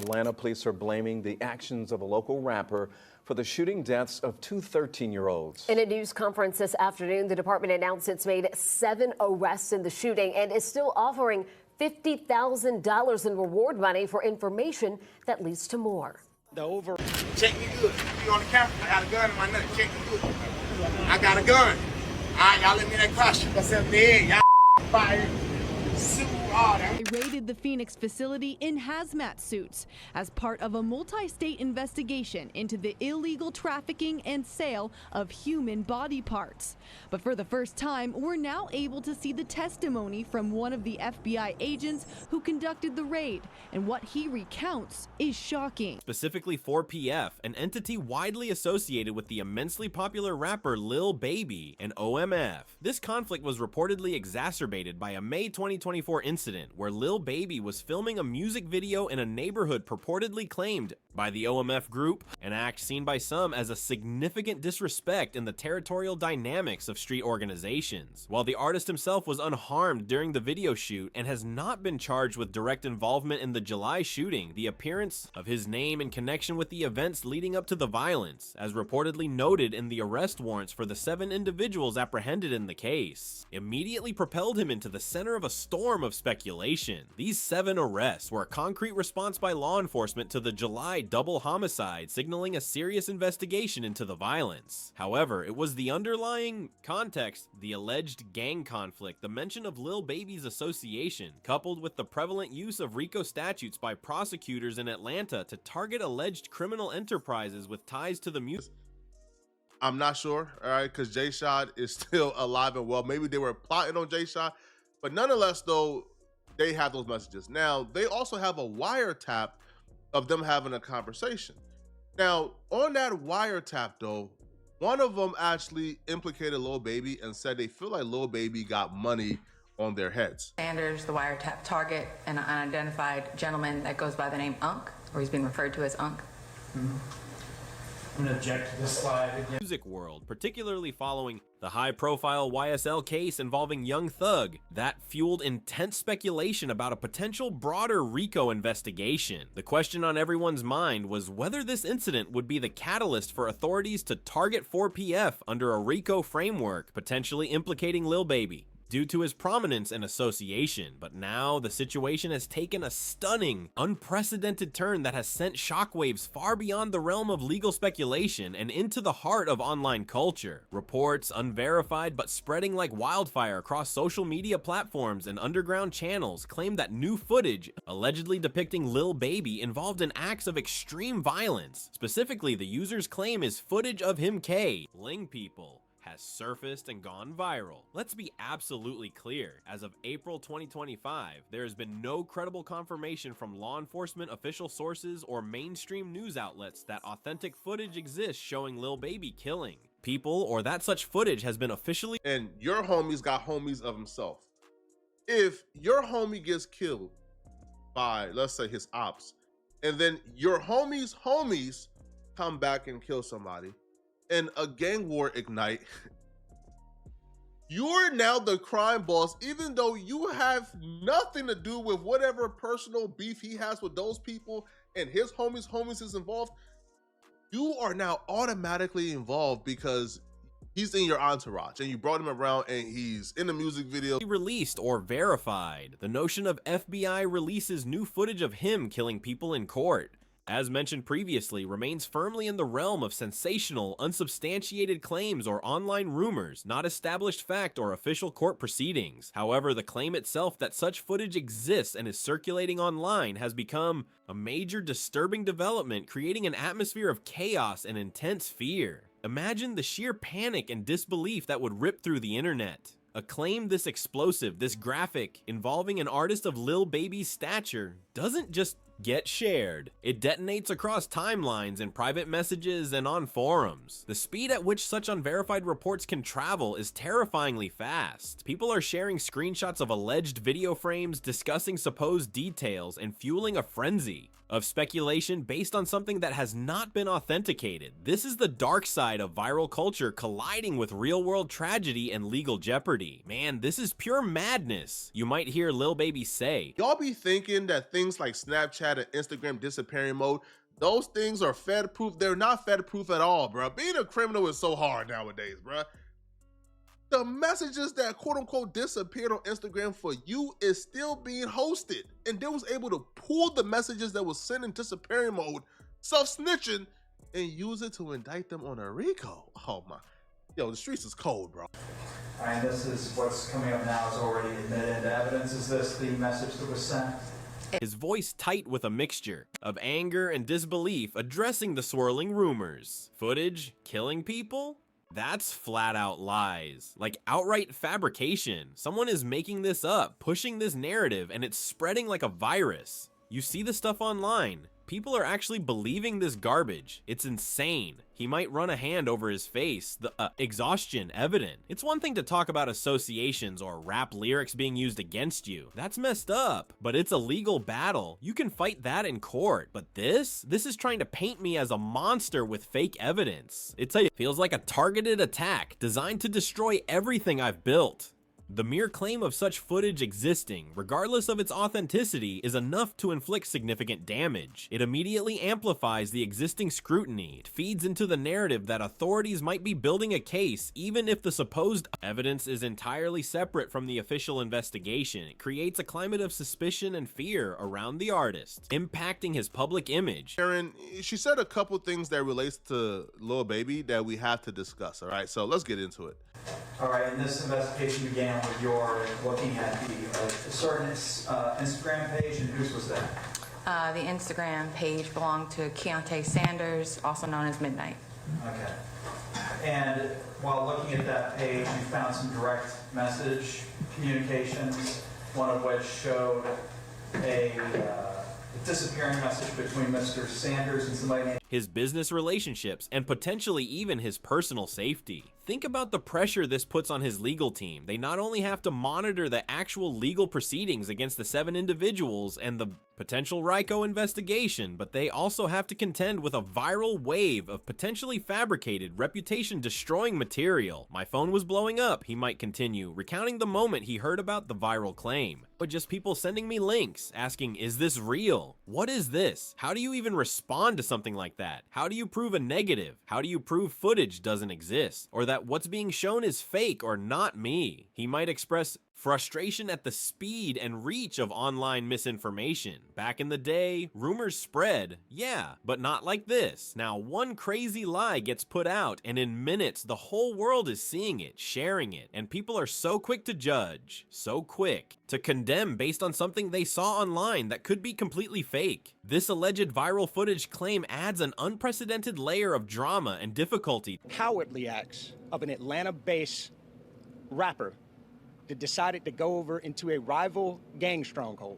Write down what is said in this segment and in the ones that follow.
Atlanta police are blaming the actions of a local rapper for the shooting deaths of two 13-year-olds. In a news conference this afternoon, the department announced it's made 7 arrests in the shooting and is still offering $50,000 in reward money for information that leads to more. Check me good. You on the camera? I got a gun in my neck. Check me good. I got a gun. All right, y'all let me in that caution. That's up there. Y'all fire. They raided the Phoenix facility in hazmat suits as part of a multi-state investigation into the illegal trafficking and sale of human body parts. But for the first time, we're now able to see the testimony from one of the FBI agents who conducted the raid, and what he recounts is shocking. Specifically 4PF, an entity widely associated with the immensely popular rapper Lil Baby and OMF. This conflict was reportedly exacerbated by a May 2024 incident where Lil Baby was filming a music video in a neighborhood purportedly claimed by the OMF group, an act seen by some as a significant disrespect in the territorial dynamics of street organizations. While the artist himself was unharmed during the video shoot and has not been charged with direct involvement in the July shooting, the appearance of his name in connection with the events leading up to the violence, as reportedly noted in the arrest warrants for the 7 individuals apprehended in the case, immediately propelled him into the center of a storm of speculation. These 7 arrests were a concrete response by law enforcement to the July double homicide, signaling a serious investigation into the violence. However, it was the underlying context, the alleged gang conflict, the mention of Lil Baby's association, coupled with the prevalent use of RICO statutes by prosecutors in Atlanta to target alleged criminal enterprises with ties to the music. I'm not sure, all right, because Jay Shad is still alive and well. Maybe they were plotting on Jay Shad, but nonetheless, though, they have those messages. Now, they also have a wiretap of them having a conversation. Now, on that wiretap, though, one of them actually implicated Lil Baby and said they feel like Lil Baby got money on their heads. Sanders, the wiretap target, an unidentified gentleman that goes by the name Unk, or he's being referred to as Unk. I'm gonna object to this slide again. Music world, particularly following the high-profile YSL case involving Young Thug, that fueled intense speculation about a potential broader RICO investigation. The question on everyone's mind was whether this incident would be the catalyst for authorities to target 4PF under a RICO framework, potentially implicating Lil Baby due to his prominence and association. But now the situation has taken a stunning, unprecedented turn that has sent shockwaves far beyond the realm of legal speculation and into the heart of online culture. Reports, unverified but spreading like wildfire across social media platforms and underground channels, claim that new footage allegedly depicting Lil Baby involved in acts of extreme violence. Specifically, the user's claim is footage of him lling people has surfaced and gone viral. Let's be absolutely clear. As of April 2025, there has been no credible confirmation from law enforcement, official sources, or mainstream news outlets that authentic footage exists showing Lil Baby killing people, or that such footage has been officially. And your homie's got homies of himself. If your homie gets killed by, let's say, his ops, and then your homie's homies come back and kill somebody, and a gang war ignite, you're now the crime boss, even though you have nothing to do with whatever personal beef he has with those people and his homies is involved. You are now automatically involved because he's in your entourage and you brought him around and he's in the music video. Released or verified. The notion of FBI releases new footage of him killing people in court, as mentioned previously, remains firmly in the realm of sensational, unsubstantiated claims or online rumors, not established fact or official court proceedings. However, the claim itself that such footage exists and is circulating online has become a major disturbing development, creating an atmosphere of chaos and intense fear. Imagine the sheer panic and disbelief that would rip through the internet. A claim this explosive, this graphic, involving an artist of Lil Baby's stature doesn't just get shared. It detonates across timelines and private messages and on forums. The speed at which such unverified reports can travel is terrifyingly fast. People are sharing screenshots of alleged video frames, discussing supposed details, and fueling a frenzy. of speculation based on something that has not been authenticated. This is the dark side of viral culture colliding with real-world tragedy and legal jeopardy. Man, this is pure madness. You might hear Lil Baby say, Y'all be thinking that things like Snapchat and Instagram disappearing mode, those things are Fed-proof. They're not Fed-proof at all, bro. Being a criminal is so hard nowadays, bro. The messages that quote-unquote disappeared on Instagram for you is still being hosted. And they was able to pull the messages that was sent in disappearing mode, self-snitching, and use it to indict them on a RICO. Oh my. Yo, the streets is cold, bro. All right, this is what's coming up now is already admitted into evidence. Is this the message that was sent? his voice tight with a mixture of anger and disbelief addressing the swirling rumors. Footage killing people? That's flat out lies. Like outright fabrication. Someone is making this up, pushing this narrative, and it's spreading like a virus. You see the stuff online. People are actually believing this garbage. It's insane. He might run a hand over his face, the exhaustion evident. It's one thing to talk about associations or rap lyrics being used against you. That's messed up, but it's a legal battle. You can fight that in court. But this is trying to paint me as a monster with fake evidence. It feels like a targeted attack designed to destroy everything I've built. The mere claim of such footage existing, regardless of its authenticity, is enough to inflict significant damage. It immediately amplifies the existing scrutiny. It feeds into the narrative that authorities might be building a case, even if the supposed evidence is entirely separate from the official investigation. It creates a climate of suspicion and fear around the artist, impacting his public image. Aaron, she said a couple things that relates to Lil Baby that we have to discuss, all right? So let's get into it. All right, and this investigation began with your looking at the certain Instagram page, and whose was that? The Instagram page belonged to Keontae Sanders, also known as Midnight. Okay. And while looking at that page, you found some direct message communications, one of which showed a disappearing message between Mr. Sanders and somebody named his business relationships, and potentially even his personal safety. Think about the pressure this puts on his legal team. They not only have to monitor the actual legal proceedings against the 7 individuals and the potential RICO investigation, but they also have to contend with a viral wave of potentially fabricated, reputation-destroying material. My phone was blowing up, he might continue, recounting the moment he heard about the viral claim. But just people sending me links, asking, is this real? What is this? How do you even respond to something like that? How do you prove a negative? How do you prove footage doesn't exist? Or that what's being shown is fake or not me? He might express frustration at the speed and reach of online misinformation. Back in the day, rumors spread, yeah, but not like this. Now, one crazy lie gets put out, and in minutes, the whole world is seeing it, sharing it, and people are so quick to judge, so quick to condemn based on something they saw online that could be completely fake. This alleged viral footage claim adds an unprecedented layer of drama and difficulty. Cowardly acts of an Atlanta-based rapper that decided to go over into a rival gang stronghold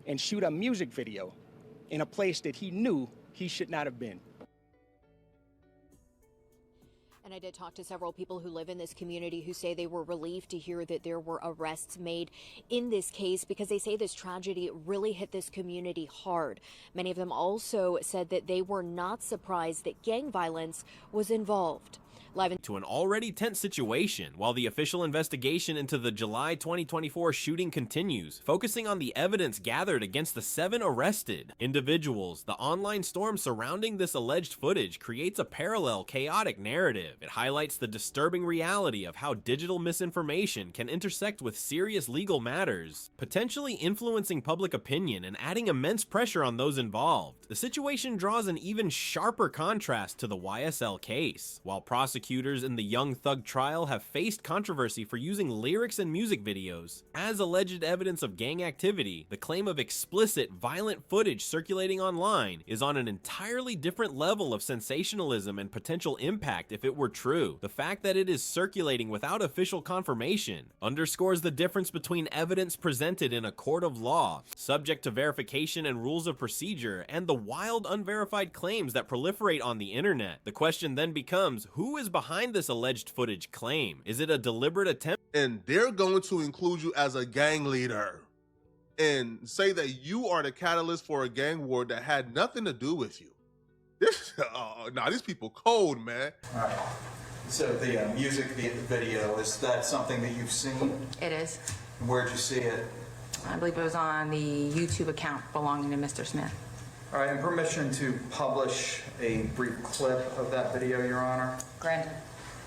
and shoot a music video in a place that he knew he should not have been. And I did talk to several people who live in this community who say they were relieved to hear that there were arrests made in this case because they say this tragedy really hit this community hard. Many of them also said that they were not surprised that gang violence was involved. To an already tense situation while the official investigation into the July 2024 shooting continues, focusing on the evidence gathered against the 7 arrested individuals. The online storm surrounding this alleged footage creates a parallel, chaotic narrative. It highlights the disturbing reality of how digital misinformation can intersect with serious legal matters, potentially influencing public opinion and adding immense pressure on those involved. The situation draws an even sharper contrast to the YSL case. While prosecutors in the Young Thug trial have faced controversy for using lyrics and music videos as alleged evidence of gang activity, the claim of explicit, violent footage circulating online is on an entirely different level of sensationalism and potential impact if it were true. The fact that it is circulating without official confirmation underscores the difference between evidence presented in a court of law, subject to verification and rules of procedure, and the wild, unverified claims that proliferate on the internet. The question then becomes, who is behind this alleged footage claim? Is it a deliberate attempt? And they're going to include you as a gang leader. and say that you are the catalyst for a gang war that had nothing to do with you. This, these people cold, man. All right. So the music video, is that something that you've seen? It is. Where'd you see it? I believe it was on the YouTube account belonging to Mr. Smith. All right, and permission to publish a brief clip of that video, Your Honor. Granted.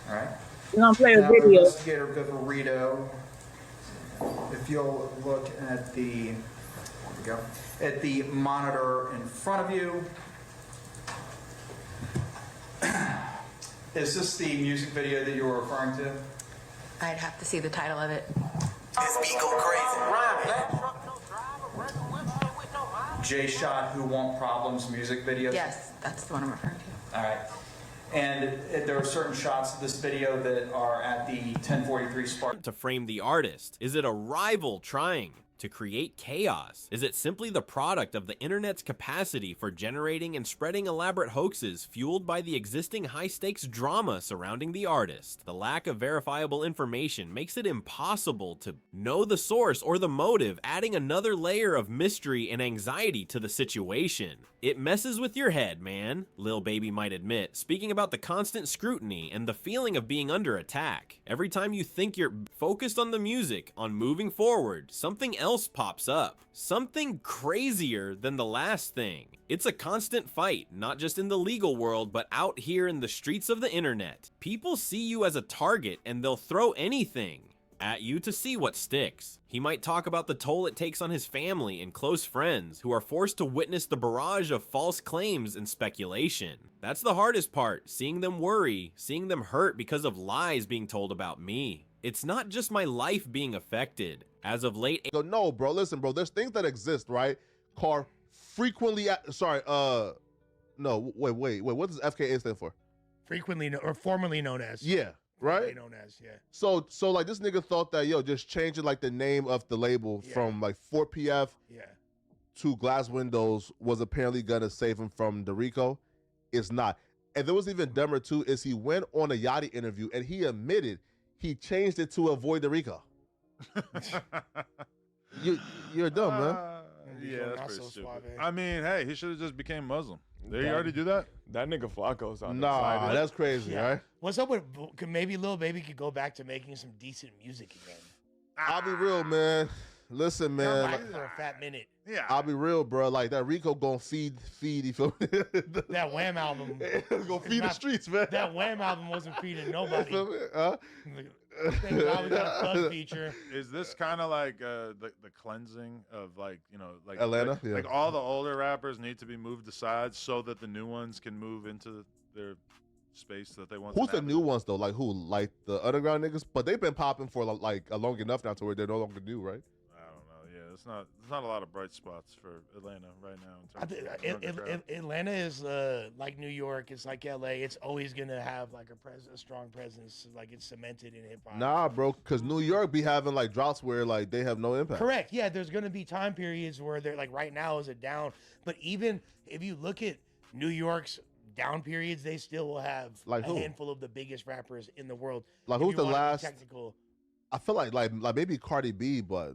All right. You're gonna play a Now, video. Investigator Vivarito, if you'll look at the, there we go, at the monitor in front of you. Is this the music video that you were referring to? I'd have to see the title of it. This beat go crazy. J Shot Who Want Problems music video? Yes, that's the one I'm referring to. All right. And there are certain shots of this video that are at the 1043 Spark. To frame the artist? Is it a rival trying to create chaos? Is it simply the product of the internet's capacity for generating and spreading elaborate hoaxes fueled by the existing high-stakes drama surrounding the artist? The lack of verifiable information makes it impossible to know the source or the motive, adding another layer of mystery and anxiety to the situation. It messes with your head, man, Lil Baby might admit, speaking about the constant scrutiny and the feeling of being under attack. Every time you think you're focused on the music, on moving forward, something else pops up. Something crazier than the last thing. It's a constant fight, not just in the legal world, but out here in the streets of the internet. People see you as a target and they'll throw anything at you to see what sticks. He might talk about the toll it takes on his family and close friends who are forced to witness the barrage of false claims and speculation. That's the hardest part, seeing them worry, seeing them hurt because of lies being told about me. It's not just my life being affected. As of late, No, bro, listen, bro, there's things that exist, right? Called frequently, no, wait, what does FKA stand for? Frequently, or formerly known as. Yeah, right? Known as, yeah. So like this nigga thought that, just changing like the name of the label from like 4PF to Glass Windows was apparently gonna save him from the RICO. It's not. And there was even dumber too, is he went on a Yachty interview and he admitted he changed it to avoid the RICO. You're dumb, man. Yeah, that's pretty stupid. I mean, hey, he should have just became Muslim. Did he already do that? That nigga Flacco's on Nah, that's crazy, right? What's up with maybe Lil Baby could go back to making some decent music again? I'll be real, man. Listen, man. For a fat minute. Yeah. I'll be real, bro. Like that RICO gonna feed, you feel me? That Wham album. Gonna feed the streets, man. That Wham album wasn't feeding nobody. Thank God we got a Thug feature. Is this kind of like the cleansing of like Atlanta? Like all the older rappers need to be moved aside so that the new ones can move into their space that they want. Who's the new ones though? Like who? Like the underground niggas? But they've been popping for like long enough now to where they're no longer new, right? I don't know. Yeah, it's not a lot of bright spots for Atlanta right now. In terms of Atlanta is like New York. It's like LA. It's always gonna have like a strong presence. Like it's cemented in hip hop. Nah, bro, because New York be having like droughts where like they have no impact. Correct. Yeah, there's gonna be time periods where they're like right now is a down. But even if you look at New York's down periods, they still will have like a handful of the biggest rappers in the world. Like if who's you the wanna be last? technical. I feel like maybe Cardi B, but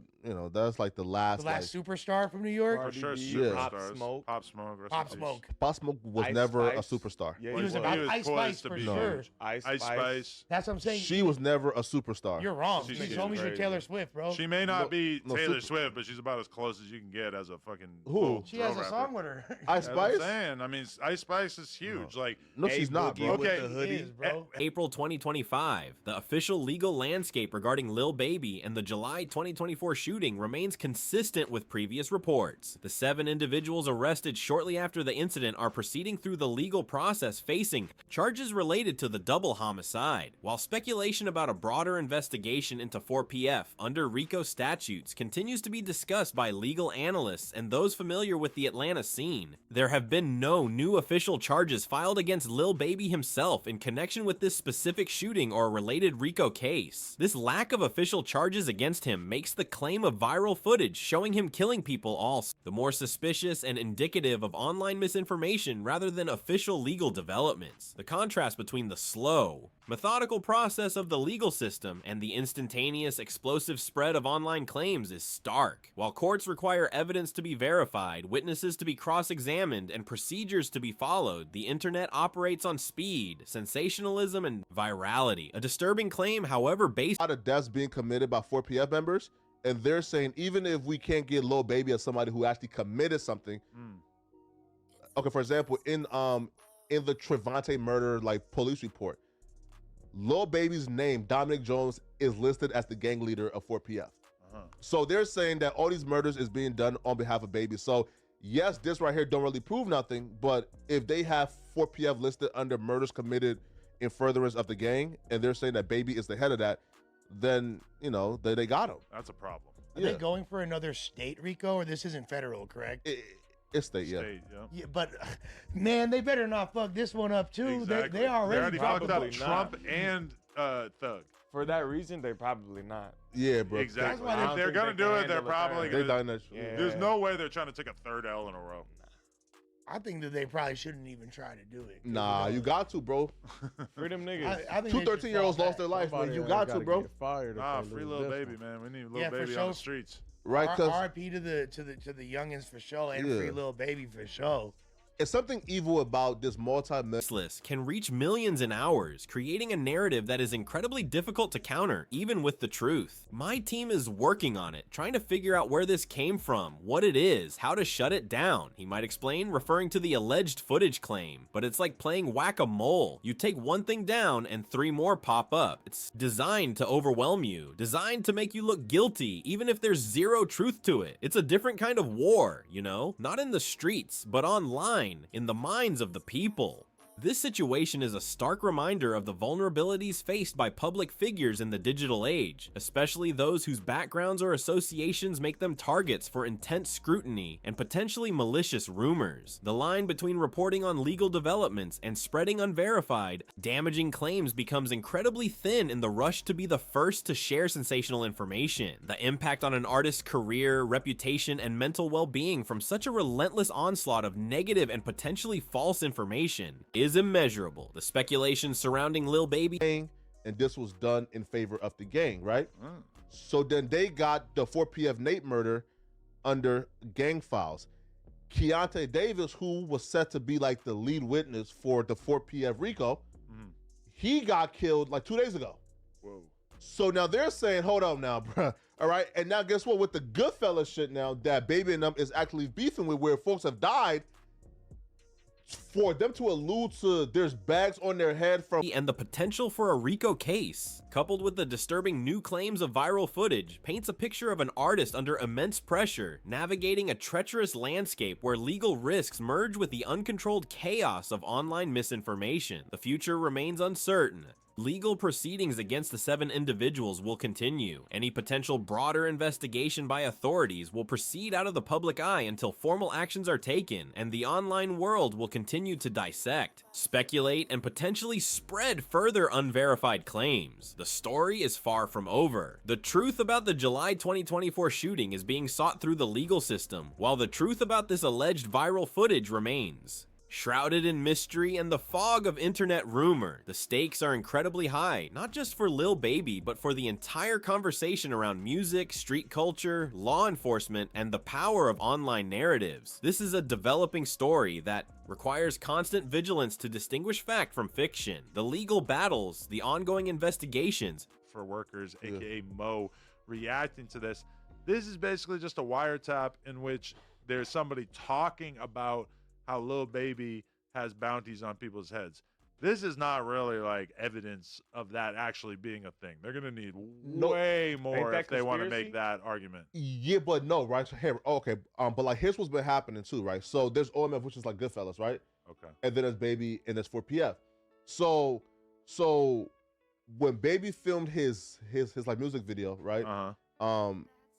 that's like the last. The last superstar from New York. For sure, yeah. Pop Smoke. Pop Smoke was Ice never Spice. a superstar. Yeah, he was about Ice Spice for sure. Ice Spice. That's what I'm saying. She was never a superstar. You're wrong. She's homies with Taylor Swift, bro. She may not be Taylor Swift, but she's about as close as you can get as a fucking. Who? She has a song with her. Ice Spice. I'm saying. I mean, Ice Spice is huge. Like, no, she's not, bro. Okay, the hoodie, bro. April 2025, the official legal landscape regarding Lil Baby and the July 2024 shooting remains consistent with previous reports. The 7 individuals arrested shortly after the incident are proceeding through the legal process facing charges related to the double homicide, while speculation about a broader investigation into 4PF under RICO statutes continues to be discussed by legal analysts and those familiar with the Atlanta scene. There have been no new official charges filed against Lil Baby himself in connection with this specific shooting or related RICO case. This lack of official charges against him makes the claim claim of viral footage showing him killing people all the more suspicious and indicative of online misinformation rather than official legal developments. The contrast between the slow, methodical process of the legal system and the instantaneous, explosive spread of online claims is stark. While courts require evidence to be verified, witnesses to be cross-examined, and procedures to be followed, the internet operates on speed, sensationalism, and virality. A disturbing claim, however, based on deaths being committed by 4PF members, and they're saying even if we can't get Lil Baby as somebody who actually committed something, okay, for example, in the Trevante murder police report, Lil Baby's name, Dominic Jones, is listed as the gang leader of 4PF. So they're saying that all these murders is being done on behalf of Baby. So yes, this right here don't really prove nothing, but if they have 4PF listed under murders committed in furtherance of the gang, and they're saying that Baby is the head of that, then, you know, they got him. That's a problem. Are they going for another state, Rico, or this isn't federal, correct? It's state, yeah. Yeah, but man, they better not fuck this one up too. Exactly. They already fucked up not. Trump and Thug. For that reason, they probably not. Yeah, bro. Exactly. I don't If they're think gonna they do can it, they're handle a probably third. gonna. Yeah. There's no way they're trying to take a third L in a row. I think that they probably shouldn't even try to do it. Nah, you got to, bro. Free them niggas. I think Two they should 13-year-olds fall lost their life, man. Somebody You else got to, gotta bro. get fired if Ah, they free lose Lil this Baby, one. man. We need Yeah, Lil for Baby sure. on the streets. Right, because RP to the youngins for sure, and Yeah. free Lil Baby for sure. it's something evil about this list can reach millions in hours, creating a narrative that is incredibly difficult to counter, even with the truth. My team is working on it, trying to figure out where this came from, what it is, how to shut it down, he might explain, referring to the alleged footage claim. But it's like playing whack-a-mole. You take one thing down and 3 more pop up. It's designed to overwhelm you, designed to make you look guilty, even if there's zero truth to it. It's a different kind of war, you know? Not in the streets, but online, in the minds of the people. This situation is a stark reminder of the vulnerabilities faced by public figures in the digital age, especially those whose backgrounds or associations make them targets for intense scrutiny and potentially malicious rumors. The line between reporting on legal developments and spreading unverified, damaging claims becomes incredibly thin in the rush to be the first to share sensational information. The impact on an artist's career, reputation, and mental well-being from such a relentless onslaught of negative and potentially false information is immeasurable. The speculation surrounding Lil Baby, and this was done in favor of the gang, right? So then they got the 4PF Nate murder under gang files. Keontae Davis, who was set to be like the lead witness for the 4PF Rico, he got killed like 2 days ago. Whoa. So now they're saying, hold up now, bruh. All right, and now guess what? With the Goodfellas shit now, that Baby and them is actually beefing with, where folks have died, for them to allude to there's bags on their head from and the potential for a RICO case, coupled with the disturbing new claims of viral footage, paints a picture of an artist under immense pressure, navigating a treacherous landscape where legal risks merge with the uncontrolled chaos of online misinformation. The future remains uncertain. Legal proceedings against the 7 individuals will continue. Any potential broader investigation by authorities will proceed out of the public eye until formal actions are taken, and the online world will continue to dissect, speculate, and potentially spread further unverified claims. The story is far from over. The truth about the July 2024 shooting is being sought through the legal system, while the truth about this alleged viral footage remains. Shrouded in mystery and the fog of internet rumor, the stakes are incredibly high, not just for Lil Baby, but for the entire conversation around music, street culture, law enforcement, and the power of online narratives. This is a developing story that requires constant vigilance to distinguish fact from fiction. The legal battles, the ongoing investigations. For workers, aka Mo, reacting to this. This is basically just a wiretap in which there's somebody talking about how Lil Baby has bounties on people's heads. This is not really like evidence of that actually being a thing. They're gonna need way more if they want to make that argument. Yeah, but no, right? So here, okay, but like here's what's been happening too, right? So there's OMF, which is like Goodfellas, right? Okay. And then there's Baby, and there's 4PF. So when Baby filmed his like music video, right?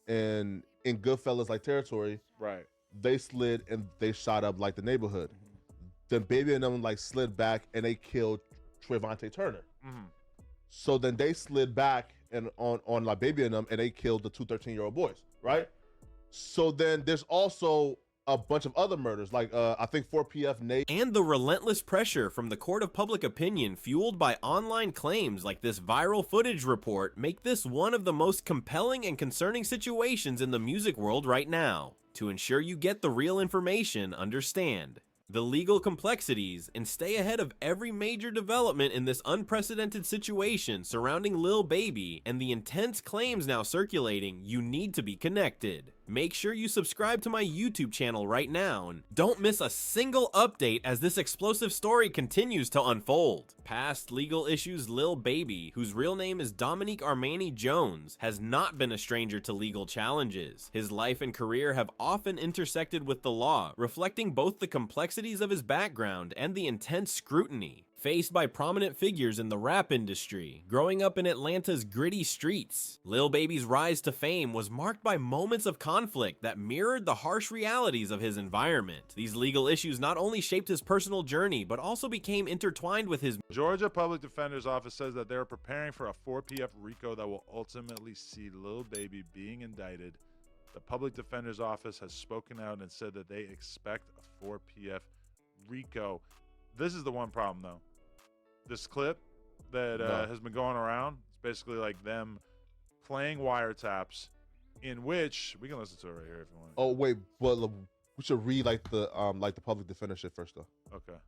And in Goodfellas like territory, right? They slid and they shot up like the neighborhood. Then Baby and them like slid back and they killed Trevante Turner. So then they slid back and on like Baby and them and they killed the 2 13-year-old boys. right? So then there's also a bunch of other murders, like I think 4PF Nate. And the relentless pressure from the court of public opinion fueled by online claims like this viral footage report make this one of the most compelling and concerning situations in the music world right now. To ensure you get the real information, understand the legal complexities, and stay ahead of every major development in this unprecedented situation surrounding Lil Baby and the intense claims now circulating, you need to be connected. Make sure you subscribe to my YouTube channel right now and don't miss a single update as this explosive story continues to unfold. Past legal issues Lil Baby, whose real name is Dominique Armani Jones, has not been a stranger to legal challenges. His life and career have often intersected with the law, reflecting both the complexities of his background and the intense scrutiny faced by prominent figures in the rap industry. Growing up in Atlanta's gritty streets, Lil Baby's rise to fame was marked by moments of conflict that mirrored the harsh realities of his environment. These legal issues not only shaped his personal journey, but also became intertwined with his... Georgia Public Defender's Office says that they're preparing for a 4PF RICO that will ultimately see Lil Baby being indicted. The Public Defender's Office has spoken out and said that they expect a 4PF RICO. This is the one problem, though. This clip that has been going around, it's basically like them playing wiretaps, in which we can listen to it right here if you want. Oh wait, but we should read like the public defender shit first though. Okay.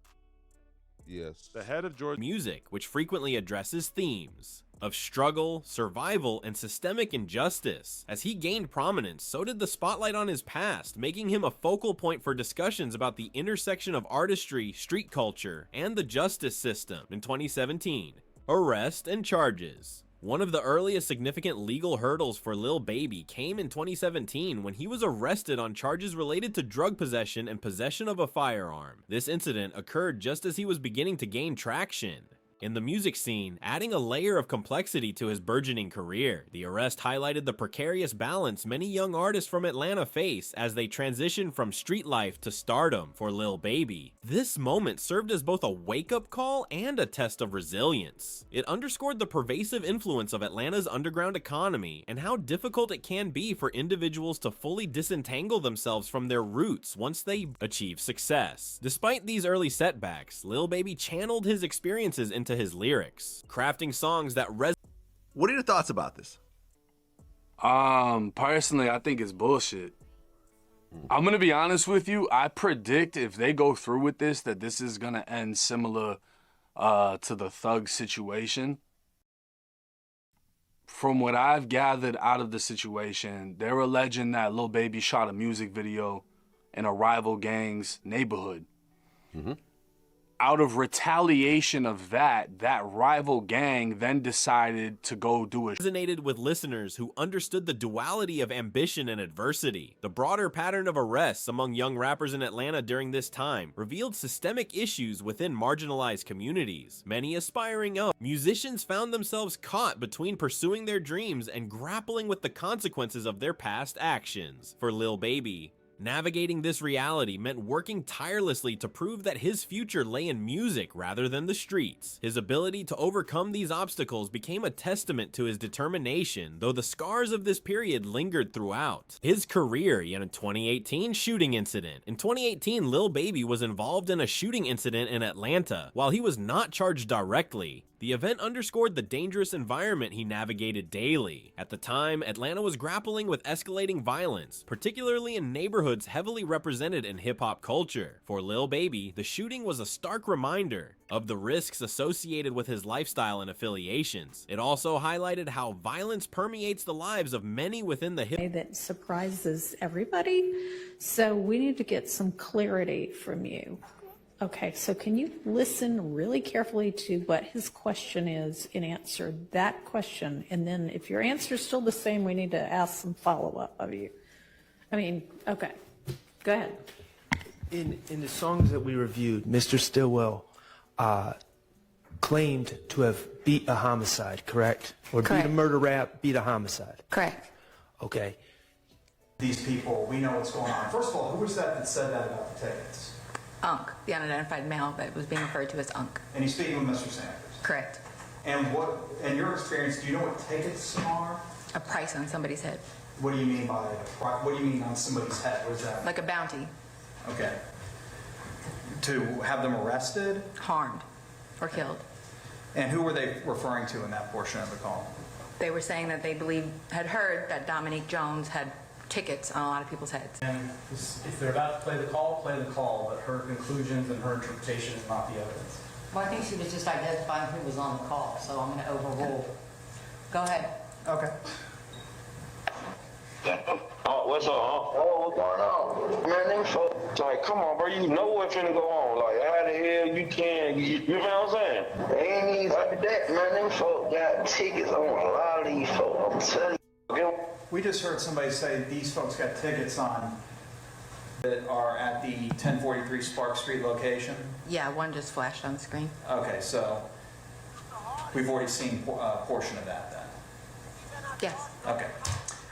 Yes. The head of Georgia music, which frequently addresses themes of struggle, survival, and systemic injustice. As he gained prominence, so did the spotlight on his past, making him a focal point for discussions about the intersection of artistry, street culture, and the justice system. In 2017, arrest and charges. One of the earliest significant legal hurdles for Lil Baby came in 2017 when he was arrested on charges related to drug possession and possession of a firearm. This incident occurred just as he was beginning to gain traction in the music scene, adding a layer of complexity to his burgeoning career. The arrest highlighted the precarious balance many young artists from Atlanta face as they transition from street life to stardom for Lil Baby. This moment served as both a wake-up call and a test of resilience. It underscored the pervasive influence of Atlanta's underground economy and how difficult it can be for individuals to fully disentangle themselves from their roots once they achieve success. Despite these early setbacks, Lil Baby channeled his experiences into his lyrics, crafting songs that What are your thoughts about this? Personally, I think it's bullshit. I'm gonna be honest with you. I predict if they go through with this, that this is gonna end similar to the Thug situation. From what I've gathered out of the situation, they're alleging that Lil Baby shot a music video in a rival gang's neighborhood. Out of retaliation of that rival gang then decided to go do it. Resonated with listeners who understood the duality of ambition and adversity. The broader pattern of arrests among young rappers in Atlanta during this time revealed systemic issues within marginalized communities. Many aspiring young musicians found themselves caught between pursuing their dreams and grappling with the consequences of their past actions. For Lil Baby, navigating this reality meant working tirelessly to prove that his future lay in music rather than the streets. His ability to overcome these obstacles became a testament to his determination, though the scars of this period lingered throughout his career. In a 2018 shooting incident. In 2018, Lil Baby was involved in a shooting incident in Atlanta. While he was not charged directly, the event underscored the dangerous environment he navigated daily. At the time, Atlanta was grappling with escalating violence, particularly in neighborhoods heavily represented in hip-hop culture. For Lil Baby, the shooting was a stark reminder of the risks associated with his lifestyle and affiliations. It also highlighted how violence permeates the lives of many within the hip that surprises everybody. So we need to get some clarity from you. Okay, so can you listen really carefully to what his question is and answer that question? And then if your answer is still the same, we need to ask some follow-up of you. Okay, go ahead. In the songs that we reviewed, Mr. Stillwell claimed to have beat a homicide, correct? Or Correct. beat a murder rap, beat a homicide. Correct. Okay. These people, we know what's going on. First of all, who was that said that about the tickets? Unc, the unidentified male that was being referred to as Unc. And he's speaking with Mr. Sanders. Correct. And what, in your experience, do you know what tickets are? A price on somebody's head. What do you mean by what do you mean on somebody's head? What is that? Like a bounty. Okay. To have them arrested? Harmed or killed. And who were they referring to in that portion of the call? They were saying that they had heard that Dominique Jones had tickets on a lot of people's heads. And if they're about to play the call, but her conclusions and her interpretation is not the evidence. Well, I think she was just identifying who was on the call, so I'm going to overrule. Go ahead. Okay. Oh, what's up, huh? Oh, what's going on? Man, them folks, like, come on, bro, you know what's finna go on. Like, how the hell you can, you know what I'm saying? They ain't even like that, man. Them folks got tickets on a lot of these folks, I'm telling you. We just heard somebody say these folks got tickets on that are at the 1043 Spark Street location. Yeah, one just flashed on the screen. Okay, so we've already seen a portion of that then. Yes. Okay.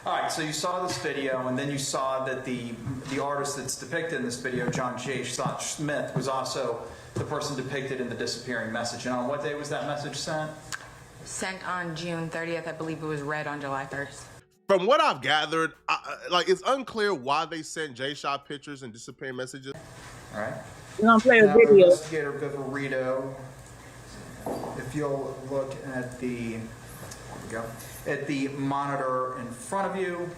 All right, so you saw this video, and then you saw that the artist that's depicted in this video, John J. Smith, was also the person depicted in the disappearing message. And on what day was that message sent? Sent on June 30th. I believe it was read on July 1st. From what I've gathered, like it's unclear why they sent J-Shot pictures and disappearing messages. All right. We're gonna play a Now, video. Investigator Vivarito, if you'll look at the, there we go, at the monitor in front of you.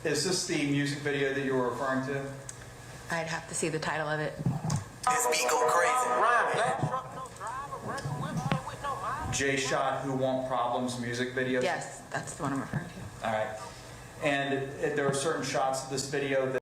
Is this the music video that you were referring to? I'd have to see the title of it. This beat go crazy. J-Shot Who Want Problems music video? Yes, that's the one I'm referring to. All right. And there are certain shots of this video that